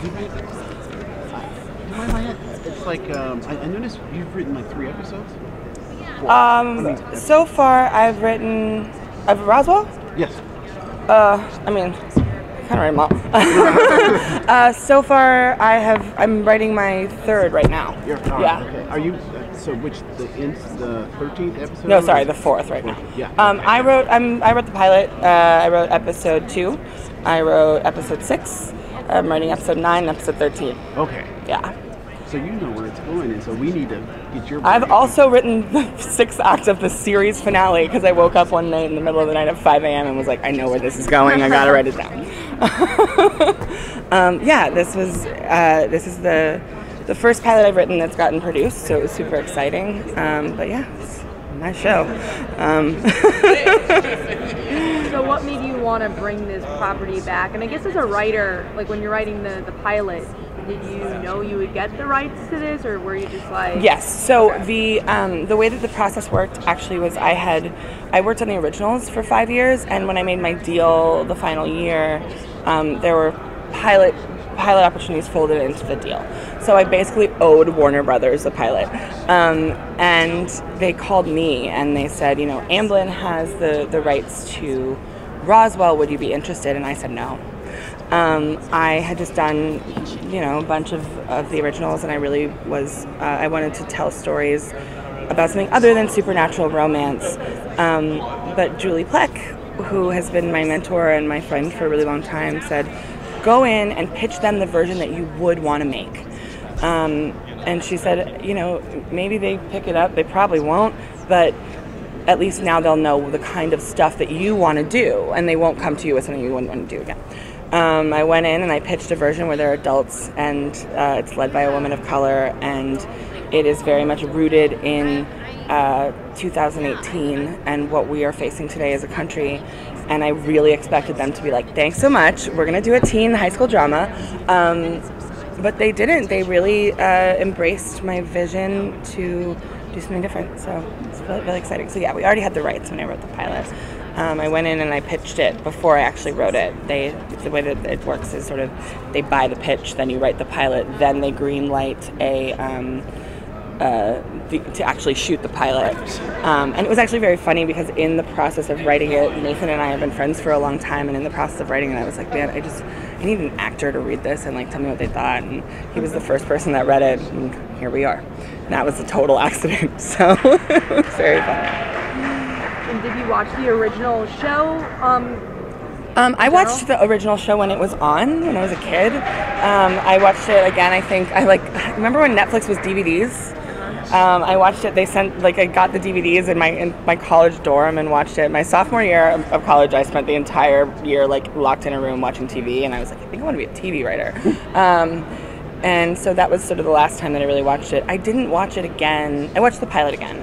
Do you mind my It's like, I noticed you've written like 3 episodes? So far I've written Roswell? Yes. I mean, I kind of write them all. So far I'm writing my 3rd right now. Yeah. Okay. Are you, so which, the 13th episode? No, sorry, the 4th right now. Yeah. I wrote the pilot. I wrote episode 2. I wrote episode 6. I'm writing episode 9 and episode 13. Okay. Yeah. So you know where it's going, and so we need to get your... I've also written the 6th act of the series finale because I woke up one night in the middle of the night at 5 a.m. and was like, I know where this is going. I gotta write it down. Yeah, this is the first pilot I've written that's gotten produced, so it was super exciting. But yeah, it's a nice show. So what made you want to bring this property back? And I guess as a writer, like when you're writing the pilot, did you know you would get the rights to this, or were you just like... Yes. So the way that the process worked actually was I worked on the originals for 5 years, and when I made my deal the final year, there were pilot opportunities folded into the deal. So I basically owed Warner Brothers a pilot. And they called me and they said, you know, Amblin has the rights to Roswell. Would you be interested? And I said no. I had just done, you know, a bunch of the originals, and I really was, I wanted to tell stories about something other than supernatural romance. But Julie Pleck, who has been my mentor and my friend for a really long time, said, go in and pitch them the version that you would want to make. And she said, you know, maybe they pick it up, they probably won't, but at least now they'll know the kind of stuff that you want to do, and they won't come to you with something you wouldn't want to do again. I went in and I pitched a version where they're adults, and it's led by a woman of color, and it is very much rooted in 2018 and what we are facing today as a country. And I really expected them to be like, thanks so much, we're going to do a teen high school drama. But they didn't. They really embraced my vision to do something different. So it's really, really exciting. So yeah, we already had the rights when I wrote the pilot. I went in and I pitched it before I actually wrote it. The way that it works is sort of they buy the pitch, then you write the pilot, then they green light to actually shoot the pilot. And it was actually very funny because in the process of writing it, Nathan and I have been friends for a long time, and in the process of writing it, I was like, man, I need an actor to read this and like tell me what they thought. And he was the first person that read it, and here we are. And that was a total accident, so it was very fun. And did you watch the original show? I watched the original show when it was on, when I was a kid. I watched it again, remember when Netflix was DVDs? I watched it, I got the DVDs in my college dorm and watched it. My sophomore year of college, I spent the entire year locked in a room watching TV, and I was like, I think I want to be a TV writer. And so that was sort of the last time that I really watched it. I didn't watch it again. I watched the pilot again,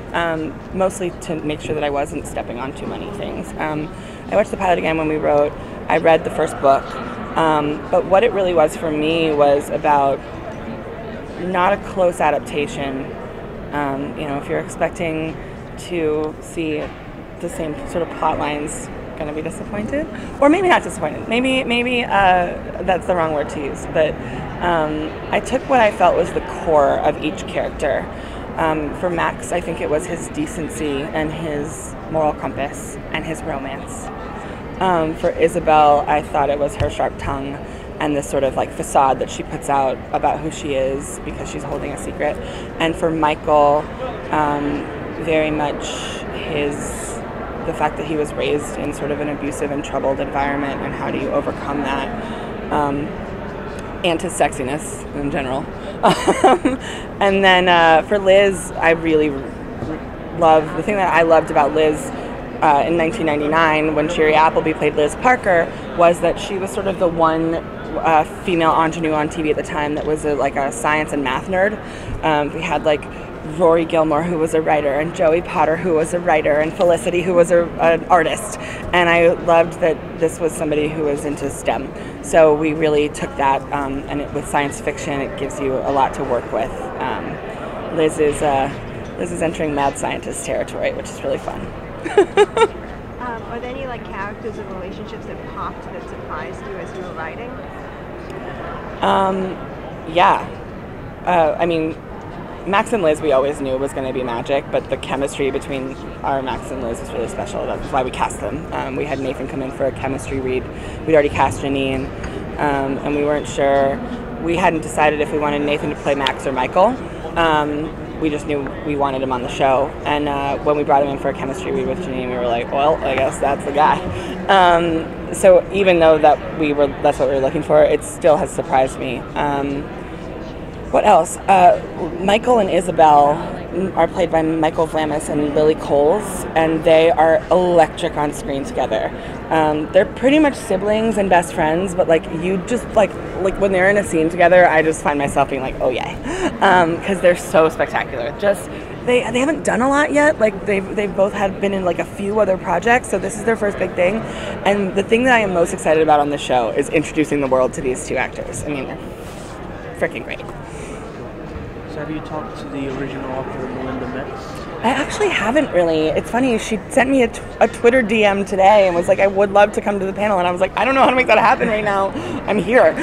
mostly to make sure that I wasn't stepping on too many things. I watched the pilot again when I read the first book. But what it really was for me was about not a close adaptation. If you're expecting to see the same sort of plot lines, going to be disappointed, or maybe not disappointed. Maybe that's the wrong word to use. But I took what I felt was the core of each character. For Max, I think it was his decency and his moral compass and his romance. For Isabel, I thought it was her sharp tongue and this sort of facade that she puts out about who she is because she's holding a secret. And for Michael, very much the fact that he was raised in sort of an abusive and troubled environment, and how do you overcome that, and his sexiness in general. And then for Liz, I really love, the thing that I loved about Liz in 1999 when Sherry Appleby played Liz Parker was that she was sort of the one female ingenue on TV at the time that was a science and math nerd. We had Rory Gilmore, who was a writer, and Joey Potter, who was a writer, and Felicity, who was an artist. And I loved that this was somebody who was into STEM. So we really took that, and with science fiction, it gives you a lot to work with. Liz is entering mad scientist territory, which is really fun. Are there any characters or relationships that popped that surprised you as you were writing? Yeah. I mean, Max and Liz we always knew was going to be magic, but the chemistry between our Max and Liz was really special. That's why we cast them. We had Nathan come in for a chemistry read. We'd already cast Janine, and we weren't sure. We hadn't decided if we wanted Nathan to play Max or Michael. We just knew we wanted him on the show. And when we brought him in for a chemistry read with Janine, we were like, well, I guess that's the guy. So even though that's what we were looking for, it still has surprised me. What else? Michael and Isabel are played by Michael Vlamis and Lily Coles, and they are electric on screen together. They're pretty much siblings and best friends, but like you just like when they're in a scene together, I just find myself being like, oh yay, because they're so spectacular. Just they haven't done a lot yet. Like they've both been in like a few other projects, so this is their first big thing. And the thing that I am most excited about on the show is introducing the world to these two actors. I mean, they're freaking great. So have you talked to the original author, Melinda Metz? I actually haven't really. It's funny, she sent me a Twitter DM today and was like, I would love to come to the panel. And I was like, I don't know how to make that happen right now. I'm here.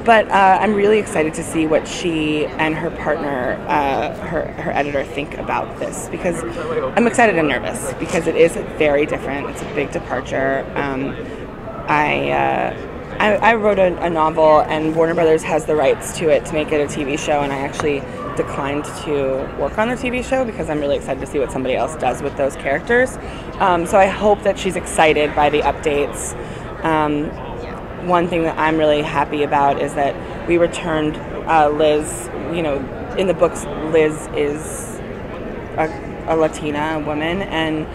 But I'm really excited to see what she and her partner, her editor, think about this. Because I'm excited and nervous because it is very different. It's a big departure. I wrote a novel, and Warner Brothers has the rights to it to make it a TV show, and I actually declined to work on the TV show because I'm really excited to see what somebody else does with those characters. So I hope that she's excited by the updates. One thing that I'm really happy about is that we returned Liz. You know, in the books, Liz is a Latina woman, and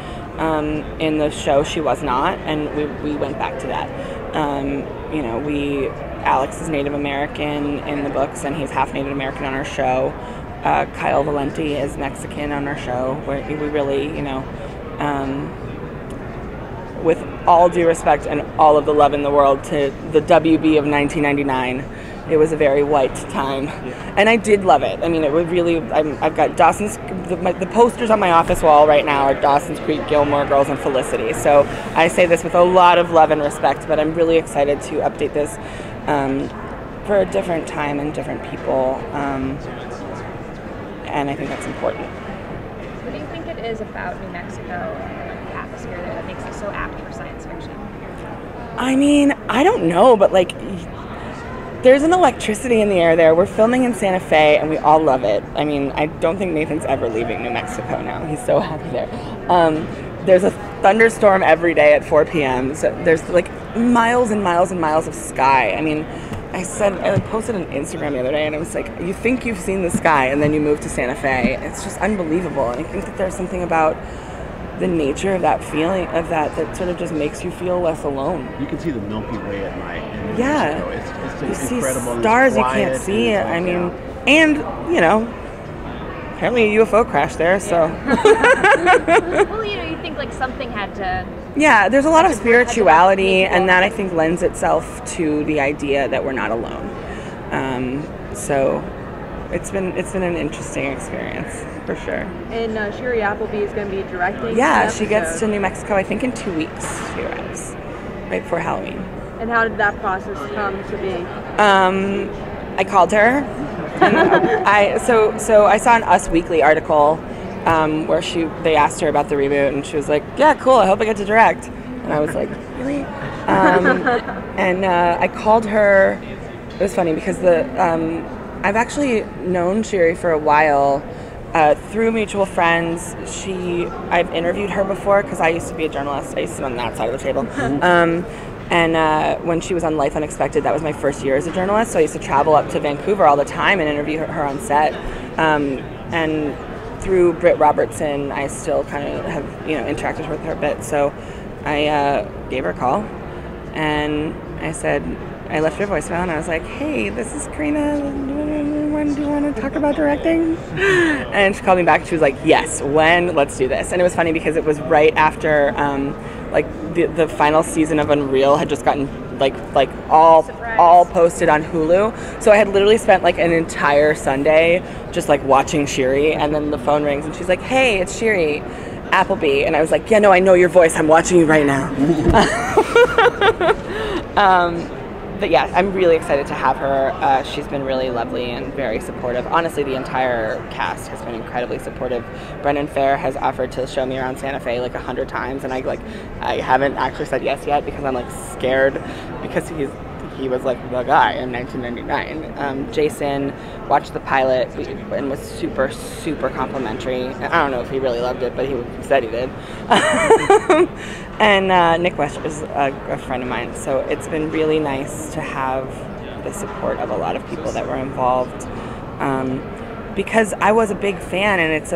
in the show she was not, and we went back to that. You know, Alex is Native American in the books, and he's half Native American on our show. Kyle Valenti is Mexican on our show, where we really, you know, with all due respect and all of the love in the world to the WB of 1999, it was a very white time. Yeah. And I did love it. I mean, it would really, I've got Dawson's, the posters on my office wall right now are Dawson's Creek, Gilmore Girls, and Felicity. So I say this with a lot of love and respect, but I'm really excited to update this for a different time and different people. And I think that's important. What do you think it is about New Mexico and the atmosphere there that makes it so apt for science fiction? I mean, I don't know, but like, there's an electricity in the air there. We're filming in Santa Fe, and we all love it. I mean, I don't think Nathan's ever leaving New Mexico now. He's so happy there. There's a thunderstorm every day at 4 p.m. So there's like miles and miles and miles of sky. I mean, I posted on Instagram the other day, and I was like, you think you've seen the sky, and then you move to Santa Fe. It's just unbelievable. And I think that there's something about the nature of that feeling, of that sort of just makes you feel less alone. You can see the Milky Way at night. Yeah. It's you incredible. See stars you can't see. I mean, and, you know, apparently a UFO crashed there, so. Well, you know, you think like something had to. Yeah, there's a lot of spirituality, and that I think lends itself to the idea that we're not alone. So it's been an interesting experience for sure. And Shiri Appleby is going to be directing. Yeah, she gets to New Mexico, I think, in 2 weeks. She arrives right before Halloween. And how did that process come to be? I called her. And so I saw an Us Weekly article where they asked her about the reboot, and she was like, "Yeah, cool. I hope I get to direct." And I was like, "Really?" And I called her. It was funny because I've actually known Shiri for a while through mutual friends. I've interviewed her before because I used to be a journalist. I used to sit on that side of the table. And when she was on Life Unexpected, that was my first year as a journalist. So I used to travel up to Vancouver all the time and interview her on set. And through Britt Robertson, I still kind of have, interacted with her a bit. So I gave her a call, and I left her a voicemail, and I was like, "Hey, this is Carina. Do you want to talk about directing?" And she called me back. She was like, "Yes, when? Let's do this." And it was funny because it was right after the final season of Unreal had just gotten all posted on Hulu. So I had literally spent like an entire Sunday just like watching Shiri, and then the phone rings and she's like, "Hey, it's Shiri Appleby," and I was like, "Yeah, no, I know your voice. I'm watching you right now." but yeah, I'm really excited to have her. She's been really lovely and very supportive. Honestly, the entire cast has been incredibly supportive. Brendan Fair has offered to show me around Santa Fe like 100 times, and I haven't actually said yes yet because I'm like scared because he was like the guy in 1999. Jason watched the pilot and was super, super complimentary. I don't know if he really loved it, but he said he did. And Nick West is a friend of mine, so it's been really nice to have the support of a lot of people that were involved. Because I was a big fan, and it's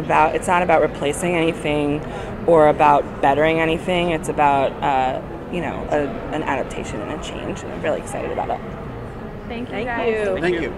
not about replacing anything or about bettering anything. It's about an adaptation and a change, and I'm really excited about it. Thank you. Thank you.